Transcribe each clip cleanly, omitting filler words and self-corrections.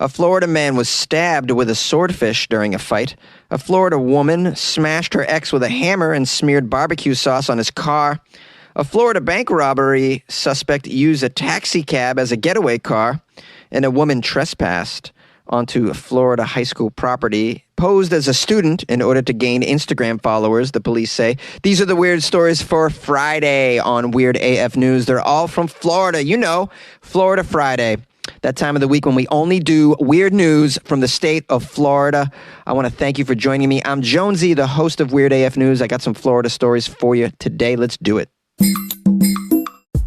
A Florida man was stabbed with a swordfish during a fight. A Florida woman smashed her ex with a hammer and smeared barbecue sauce on his car. A Florida bank robbery suspect used a taxi cab as a getaway car. And a woman trespassed onto a Florida high school property, posed as a student in order to gain Instagram followers, the police say. These are the weird stories for Friday on Weird AF News. They're all from Florida. You know, Florida Friday. That time of the week when we only do weird news from the state of Florida. I want to thank you for joining me. I'm Jonesy, the host of Weird AF News. I got some Florida stories for you today. Let's do it.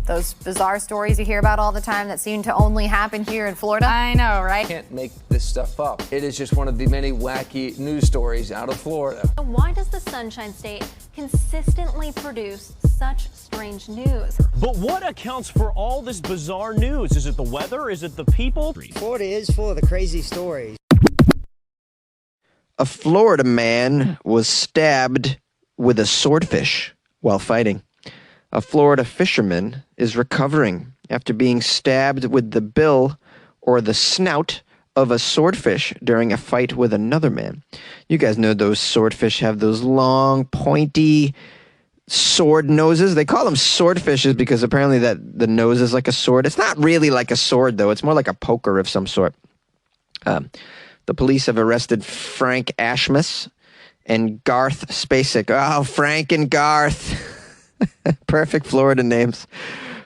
Those bizarre stories you hear about all the time that seem to only happen here in Florida. I know, right? Can't make this stuff up. It is just one of the many wacky news stories out of Florida. Why does the Sunshine State consistently produce such strange news? But what accounts for all this bizarre news? Is it the weather? Is it the people? Florida is full of the crazy stories. A Florida man was stabbed with a swordfish while fighting. A Florida fisherman is recovering after being stabbed with the bill or the snout of a swordfish during a fight with another man. You guys know those swordfish have those long, pointy sword noses. They call them swordfishes because apparently that the nose is like a sword. It's not really like a sword, though. It's more like a poker of some sort. The police have arrested Frank Ashmus and Garth Spacek. Oh, Frank and Garth. Perfect Florida names.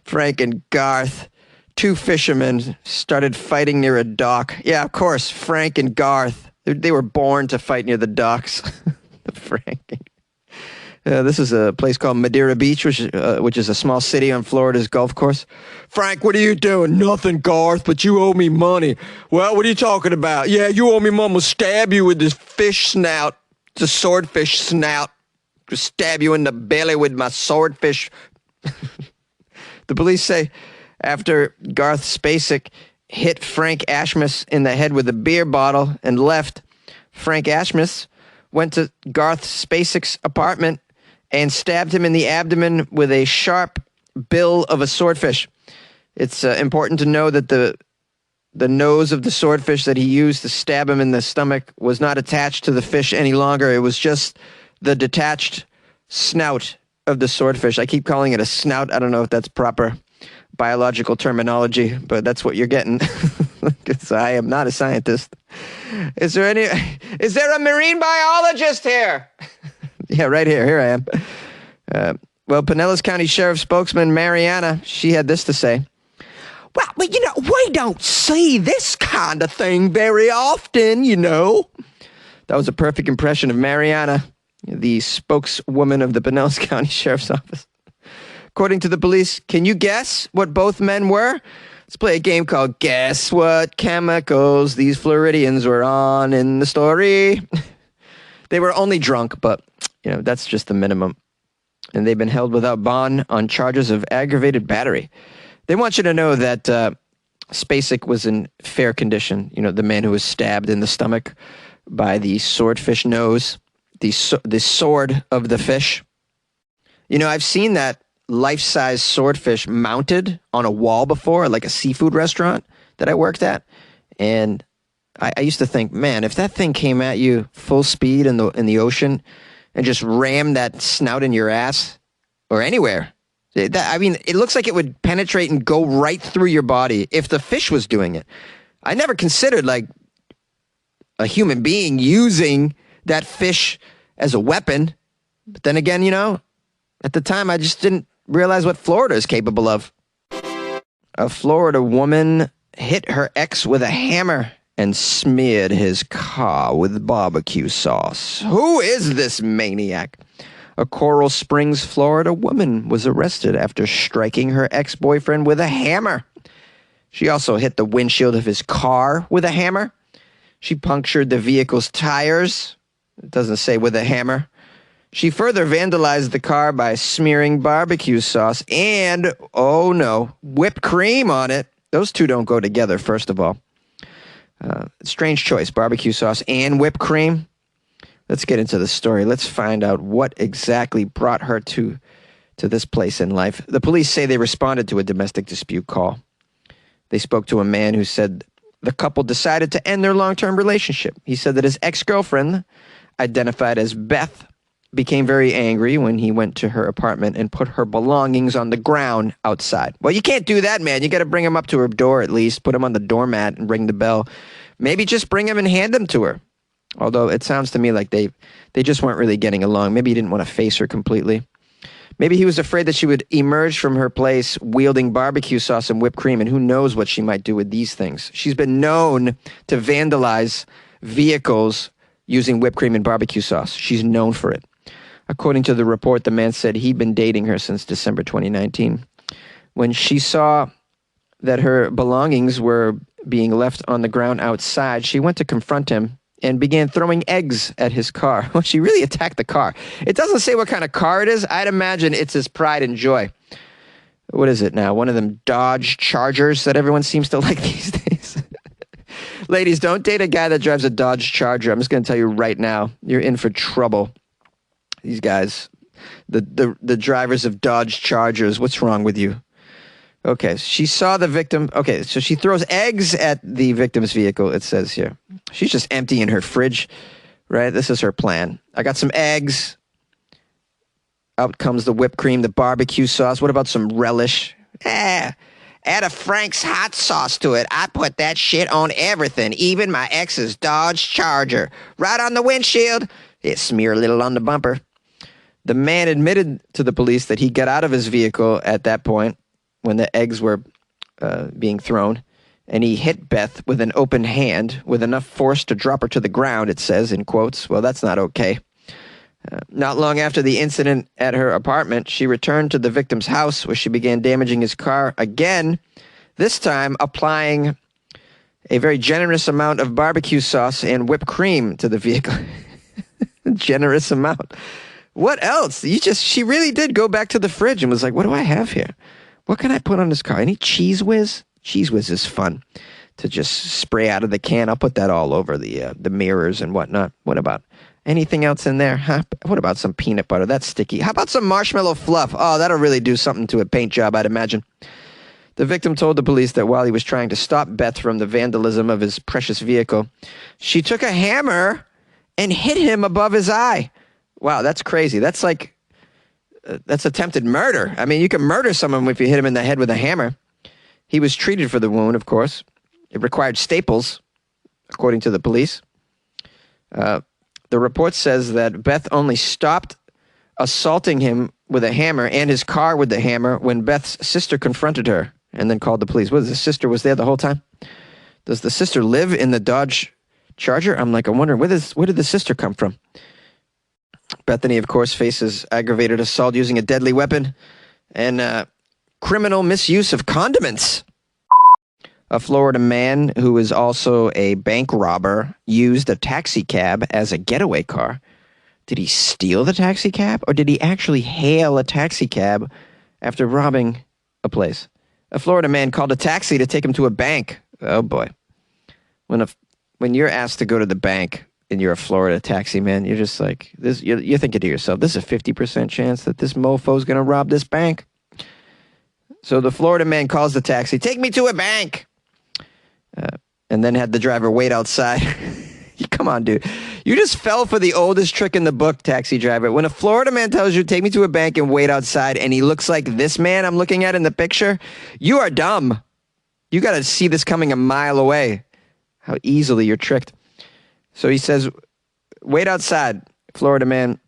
Frank and Garth. Two fishermen started fighting near a dock. Yeah, of course, Frank and Garth. They were born to fight near the docks. Frank. This is a place called Madeira Beach, which is a small city on Florida's Gulf Course. Frank, what are you doing? Nothing, Garth, but you owe me money. Well, what are you talking about? Yeah, you owe me money. I'm going to stab you with this fish snout. It's a swordfish snout. To stab you in the belly with my swordfish. The police say after Garth Spacek hit Frank Ashmus in the head with a beer bottle and left, Frank Ashmus went to Garth Spacek's apartment and stabbed him in the abdomen with a sharp bill of a swordfish. It's important to know that the nose of the swordfish that he used to stab him in the stomach was not attached to the fish any longer. It was just the detached snout of the swordfish. I keep calling it a snout. I don't know if that's proper biological terminology, but that's what you're getting. Because I am not a scientist. Is there a marine biologist here? Yeah, right here. Here I am. Well, Pinellas County Sheriff spokesman Mariana, she had this to say. Well, but you know, we don't see this kind of thing very often, you know. That was a perfect impression of Mariana, the spokeswoman of the Pinellas County Sheriff's Office. According to the police, can you guess what both men were? Let's play a game called Guess What Chemicals These Floridians Were On in the Story. They were only drunk, but, you know, that's just the minimum. And they've been held without bond on charges of aggravated battery. They want you to know that Spacek was in fair condition. You know, the man who was stabbed in the stomach by the swordfish nose, the sword of the fish. You know, I've seen that life-size swordfish mounted on a wall before, like a seafood restaurant that I worked at. And I used to think, man, if that thing came at you full speed in the ocean and just rammed that snout in your ass or anywhere, I mean, it looks like it would penetrate and go right through your body if the fish was doing it. I never considered, like, a human being using that fish as a weapon. But then again, you know, at the time, I just didn't realize what Florida is capable of. A Florida woman hit her ex with a hammer and smeared his car with barbecue sauce. Who is this maniac? A Coral Springs, Florida woman was arrested after striking her ex-boyfriend with a hammer. She also hit the windshield of his car with a hammer. She punctured the vehicle's tires. It doesn't say with a hammer. She further vandalized the car by smearing barbecue sauce and, oh no, whipped cream on it. Those two don't go together, first of all. Strange choice, barbecue sauce and whipped cream. Let's get into the story. Let's find out what exactly brought her to this place in life. The police say they responded to a domestic dispute call. They spoke to a man who said the couple decided to end their long-term relationship. He said that his ex-girlfriend, identified as Beth, became very angry when he went to her apartment and put her belongings on the ground outside. Well, you can't do that, man. You got to bring them up to her door at least, put them on the doormat and ring the bell. Maybe just bring them and hand them to her. Although it sounds to me like they just weren't really getting along. Maybe he didn't want to face her completely. Maybe he was afraid that she would emerge from her place wielding barbecue sauce and whipped cream, and who knows what she might do with these things. She's been known to vandalize vehicles using whipped cream and barbecue sauce. She's known for it. According to the report, the man said he'd been dating her since December 2019. When she saw that her belongings were being left on the ground outside, she went to confront him and began throwing eggs at his car. Well, she really attacked the car. It doesn't say what kind of car it is. I'd imagine it's his pride and joy. What is it now? One of them Dodge Chargers that everyone seems to like these days. Ladies, don't date a guy that drives a Dodge Charger. I'm just going to tell you right now, you're in for trouble. These guys, the drivers of Dodge Chargers, what's wrong with you? Okay, she saw the victim. Okay, so she throws eggs at the victim's vehicle, it says here. She's just emptying her fridge, right? This is her plan. I got some eggs. Out comes the whipped cream, the barbecue sauce. What about some relish? Add a Frank's hot sauce to it. I put that shit on everything, even my ex's Dodge Charger. Right on the windshield. It smear a little on the bumper. The man admitted to the police that he got out of his vehicle at that point when the eggs were being thrown, and he hit Beth with an open hand with enough force to drop her to the ground, it says in quotes. Well, that's not okay. Not long after the incident at her apartment, she returned to the victim's house where she began damaging his car again, this time applying a very generous amount of barbecue sauce and whipped cream to the vehicle. Generous amount. What else? She really did go back to the fridge and was like, what do I have here? What can I put on this car? Any Cheese Whiz? Cheese Whiz is fun to just spray out of the can. I'll put that all over the mirrors and whatnot. What about anything else in there? Huh? What about some peanut butter? That's sticky. How about some marshmallow fluff? Oh, that'll really do something to a paint job, I'd imagine. The victim told the police that while he was trying to stop Beth from the vandalism of his precious vehicle, she took a hammer and hit him above his eye. Wow, that's crazy. That's like... that's attempted murder. I mean, you can murder someone if you hit him in the head with a hammer. He was treated for the wound, of course. It required staples, according to the police. The report says that Beth only stopped assaulting him with a hammer and his car with the hammer when Beth's sister confronted her and then called the police. What, the sister was there the whole time? Does the sister live in the Dodge Charger? I'm wondering, where did the sister come from? Bethany, of course, faces aggravated assault using a deadly weapon and criminal misuse of condiments. A Florida man who is also a bank robber used a taxi cab as a getaway car. Did he steal the taxi cab, or did he actually hail a taxi cab after robbing a place? A Florida man called a taxi to take him to a bank. Oh, boy. When you're asked to go to the bank, and you're a Florida taxi man, you're just like, this. You're thinking to yourself, this is a 50% chance that this mofo's going to rob this bank. So the Florida man calls the taxi, take me to a bank. And then had the driver wait outside. Come on, dude. You just fell for the oldest trick in the book, taxi driver. When a Florida man tells you, take me to a bank and wait outside, and he looks like this man I'm looking at in the picture, you are dumb. You got to see this coming a mile away. How easily you're tricked. So he says, wait outside. Florida man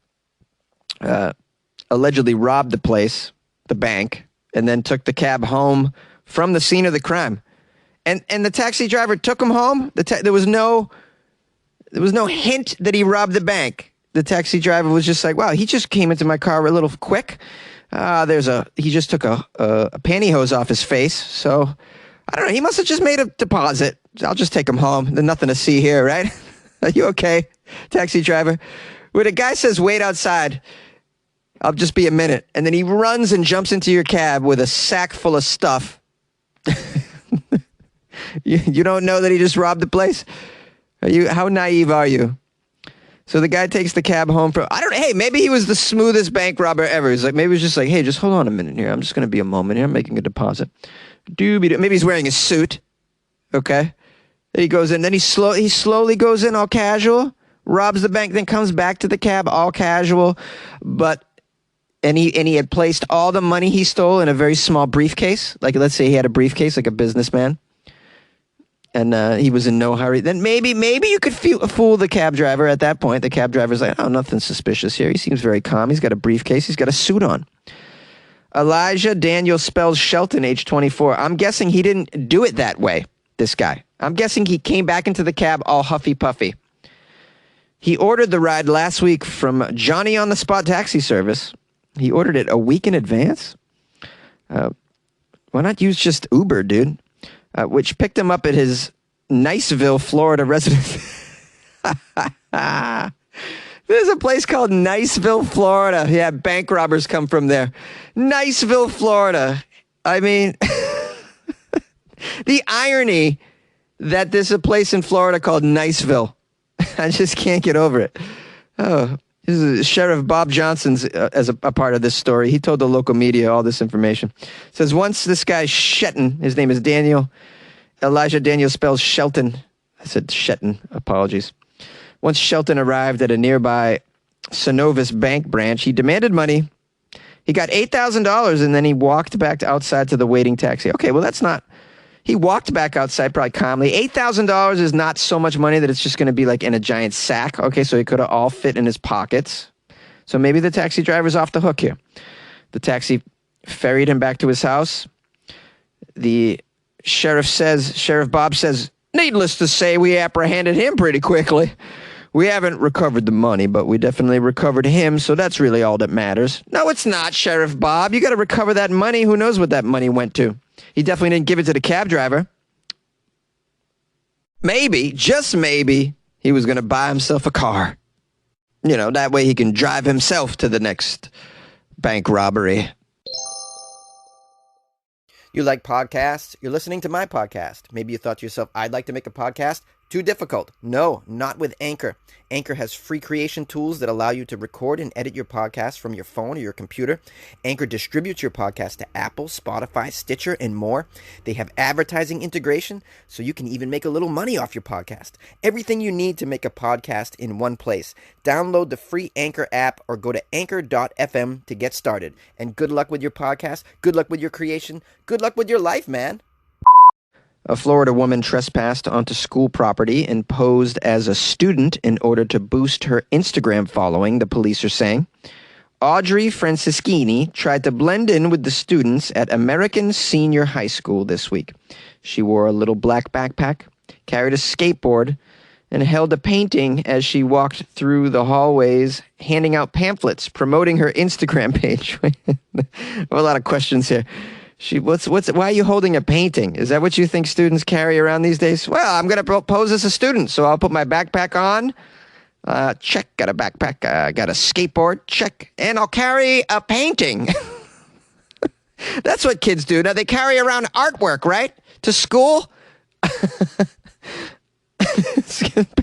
allegedly robbed the place, the bank, and then took the cab home from the scene of the crime. And the taxi driver took him home. There was no hint that he robbed the bank. The taxi driver was just like, wow, he just came into my car a little quick. He just took a pantyhose off his face. So I don't know. He must have just made a deposit. I'll just take him home. There's nothing to see here, right? Are you okay, taxi driver? When a guy says, wait outside, I'll just be a minute. And then he runs and jumps into your cab with a sack full of stuff. You don't know that he just robbed the place? How naive are you? So the guy takes the cab home hey, maybe he was the smoothest bank robber ever. Maybe he was just like, hey, just hold on a minute here. I'm just going to be a moment here. I'm making a deposit. Maybe he's wearing a suit. Okay. He goes in, then he slowly goes in all casual, robs the bank, then comes back to the cab all casual. And he had placed all the money he stole in a very small briefcase. Like, let's say he had a briefcase like a businessman. And he was in no hurry. Then maybe you could fool the cab driver at that point. The cab driver's like, oh, nothing suspicious here. He seems very calm. He's got a briefcase. He's got a suit on. Elijah Daniel Spells Shelton, age 24. I'm guessing he didn't do it that way, this guy. I'm guessing he came back into the cab all huffy puffy. He ordered the ride last week from Johnny on the Spot taxi service. He ordered it a week in advance. Why not use just Uber, dude? Which picked him up at his Niceville, Florida residence. There's a place called Niceville, Florida. Yeah, bank robbers come from there. Niceville, Florida. I mean, the irony that there's a place in Florida called Niceville. I just can't get over it. Oh, this is Sheriff Bob Johnson's as a part of this story. He told the local media all this information. It says once this guy Shetton, his name is Elijah Daniel Spells Shelton. I said Shetton, apologies. Once Shelton arrived at a nearby Synovus bank branch, he demanded money. He got $8,000 and then he walked back outside to the waiting taxi. Okay, well, that's not... He walked back outside probably calmly. $8,000 is not so much money that it's just going to be like in a giant sack. Okay, so he could have all fit in his pockets. So maybe the taxi driver's off the hook here. The taxi ferried him back to his house. The Sheriff Bob says, needless to say, we apprehended him pretty quickly. We haven't recovered the money, but we definitely recovered him, so that's really all that matters. No, it's not, Sheriff Bob. You got to recover that money. Who knows what that money went to? He definitely didn't give it to the cab driver. Maybe, just maybe, he was going to buy himself a car. You know, that way he can drive himself to the next bank robbery. You like podcasts? You're listening to my podcast. Maybe you thought to yourself, I'd like to make a podcast. Too difficult. No, not with Anchor. Anchor has free creation tools that allow you to record and edit your podcast from your phone or your computer. Anchor distributes your podcast to Apple, Spotify, Stitcher, and more. They have advertising integration, so you can even make a little money off your podcast. Everything you need to make a podcast in one place. Download the free Anchor app or go to anchor.fm to get started. And good luck with your podcast. Good luck with your creation. Good luck with your life, man. A Florida woman trespassed onto school property and posed as a student in order to boost her Instagram following, the police are saying. Audrey Francischini tried to blend in with the students at American Senior High School this week. She wore a little black backpack, carried a skateboard, and held a painting as she walked through the hallways, handing out pamphlets promoting her Instagram page. I have a lot of questions here. Why are you holding a painting? Is that what you think students carry around these days? Well, I'm going to pose as a student, so I'll put my backpack on. Check, got a backpack, got a skateboard, check, and I'll carry a painting. That's what kids do. Now, they carry around artwork, right? To school?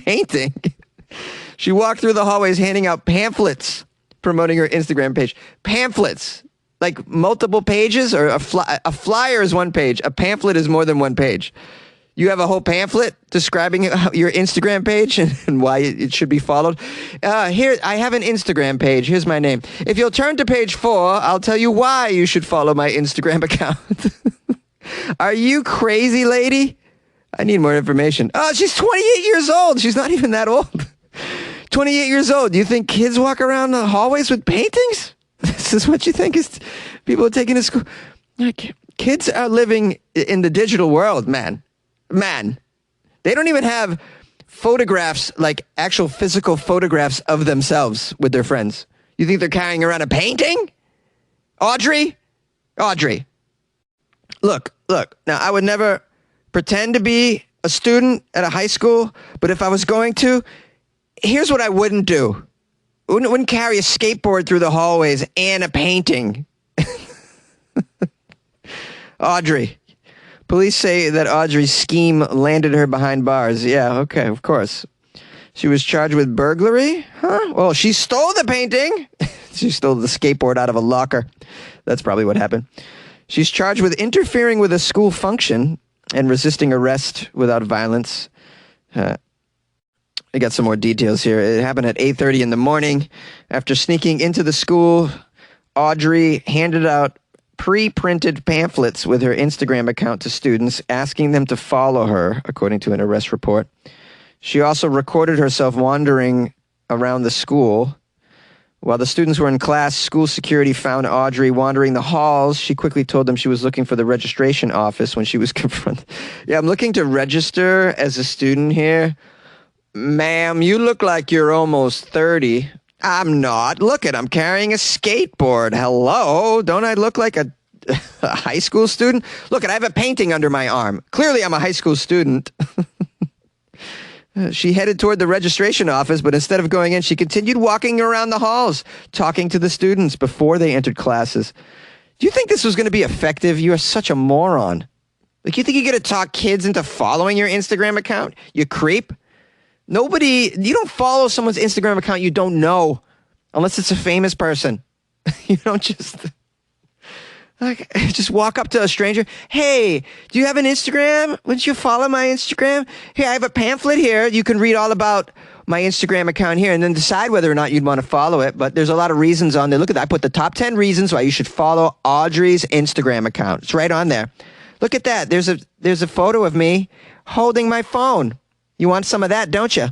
Painting. She walked through the hallways handing out pamphlets promoting her Instagram page. Pamphlets. Like multiple pages, or a flyer is one page. A pamphlet is more than one page. You have a whole pamphlet describing your Instagram page and why it should be followed. Here, I have an Instagram page. Here's my name. If you'll turn to page 4, I'll tell you why you should follow my Instagram account. Are you crazy, lady? I need more information. Oh, she's 28 years old. She's not even that old. 28 years old. Do you think kids walk around the hallways with paintings? This is what you think is people are taking to school. Like, kids are living in the digital world, man. They don't even have photographs, like actual physical photographs of themselves with their friends. You think they're carrying around a painting? Audrey? Look. Now, I would never pretend to be a student at a high school, but if I was going to, here's what I wouldn't do. Wouldn't carry a skateboard through the hallways and a painting. Audrey. Police say that Audrey's scheme landed her behind bars. Yeah, okay, of course. She was charged with burglary? Huh? Well, she stole the painting. She stole the skateboard out of a locker. That's probably what happened. She's charged with interfering with a school function and resisting arrest without violence. I got some more details here. It happened at 8:30 in the morning. After sneaking into the school, Audrey handed out pre-printed pamphlets with her Instagram account to students, asking them to follow her, according to an arrest report. She also recorded herself wandering around the school. While the students were in class, school security found Audrey wandering the halls. She quickly told them she was looking for the registration office when she was confronted. Yeah, I'm looking to register as a student here. Ma'am, you look like you're almost 30. I'm not. Look I'm carrying a skateboard. Hello? Don't I look like a high school student? Look I have a painting under my arm. Clearly, I'm a high school student. She headed toward the registration office, but instead of going in, she continued walking around the halls, talking to the students before they entered classes. Do you think this was going to be effective? You are such a moron. Like, you think you're going to talk kids into following your Instagram account? You creep. You don't follow someone's Instagram account you don't know, unless it's a famous person. You don't just walk up to a stranger. Hey, do you have an Instagram? Wouldn't you follow my Instagram? Hey, I have a pamphlet here. You can read all about my Instagram account here and then decide whether or not you'd want to follow it. But there's a lot of reasons on there. Look at that. I put the top 10 reasons why you should follow Audrey's Instagram account. It's right on there. Look at that. There's a photo of me holding my phone. You want some of that, don't you?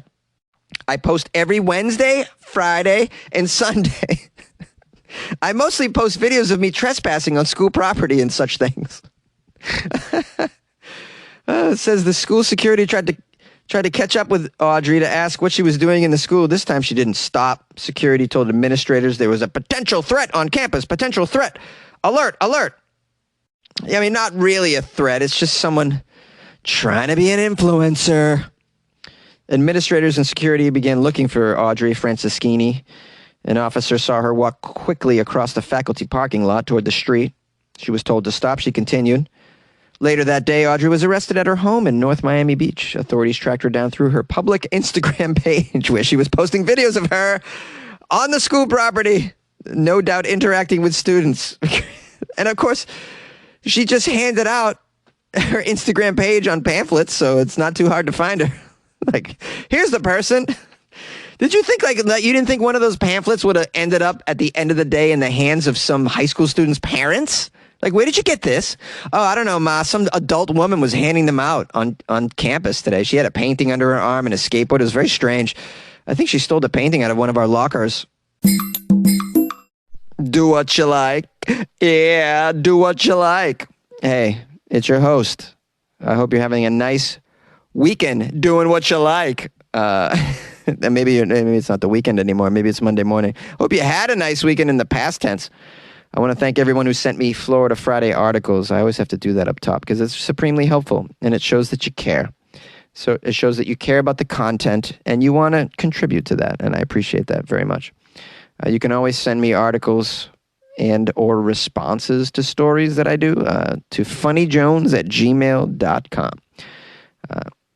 I post every Wednesday, Friday, and Sunday. I mostly post videos of me trespassing on school property and such things. It says the school security tried to catch up with Audrey to ask what she was doing in the school. This time she didn't stop. Security told administrators there was a potential threat on campus. Potential threat. Alert, alert. Yeah, I mean, not really a threat. It's just someone trying to be an influencer. Administrators and security began looking for Audrey Franceschini. An officer saw her walk quickly across the faculty parking lot toward the street. She was told to stop. She continued. Later that day, Audrey was arrested at her home in North Miami Beach. Authorities tracked her down through her public Instagram page where she was posting videos of her on the school property, no doubt interacting with students. And of course, she just handed out her Instagram page on pamphlets, so it's not too hard to find her. Like, here's the person. Did you think you didn't think one of those pamphlets would have ended up at the end of the day in the hands of some high school student's parents? Like, where did you get this? Oh, I don't know, Ma. Some adult woman was handing them out on campus today. She had a painting under her arm and a skateboard. It was very strange. I think she stole the painting out of one of our lockers. Do what you like. Yeah, do what you like. Hey, it's your host. I hope you're having a nice weekend doing what you like. Maybe it's not the weekend anymore. Maybe it's Monday morning. Hope you had a nice weekend in the past tense. I want to thank everyone who sent me Florida Friday articles. I always have to do that up top because it's supremely helpful and it shows that you care. So it shows that you care about the content and you want to contribute to that, and I appreciate that very much. You can always send me articles and or responses to stories that I do to funnyjones@gmail.com.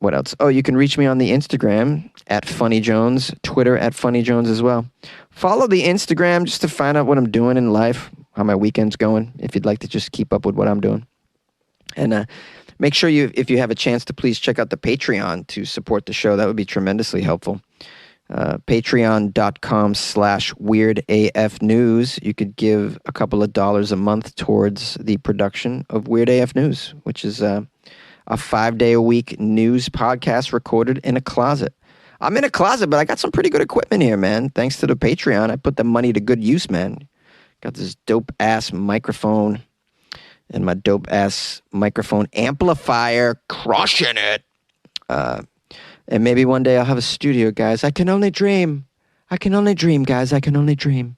What else? Oh, you can reach me on the Instagram at funnyjones, Twitter at funnyjones as well. Follow the Instagram just to find out what I'm doing in life, how my weekend's going, if you'd like to just keep up with what I'm doing. And make sure if you have a chance to please check out the Patreon to support the show. That would be tremendously helpful. Patreon.com/WeirdAFNews. You could give a couple of dollars a month towards the production of Weird AF News, which is a 5-day-a-week news podcast recorded in a closet. I'm in a closet, but I got some pretty good equipment here, man. Thanks to the Patreon, I put the money to good use, man. Got this dope-ass microphone and my dope-ass microphone amplifier, crushing it. And maybe one day I'll have a studio, guys. I can only dream. I can only dream, guys. I can only dream.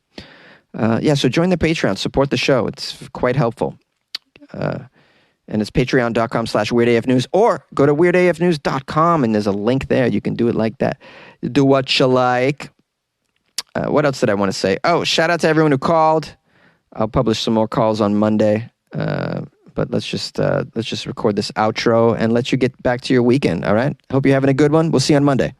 So join the Patreon. Support the show. It's quite helpful. And it's patreon.com/WeirdAFNews, or go to weirdafnews.com and there's a link there. You can do it like that. Do what you like. What else did I want to say? Oh, shout out to everyone who called. I'll publish some more calls on Monday. But let's just record this outro and let you get back to your weekend. All right. Hope you're having a good one. We'll see you on Monday.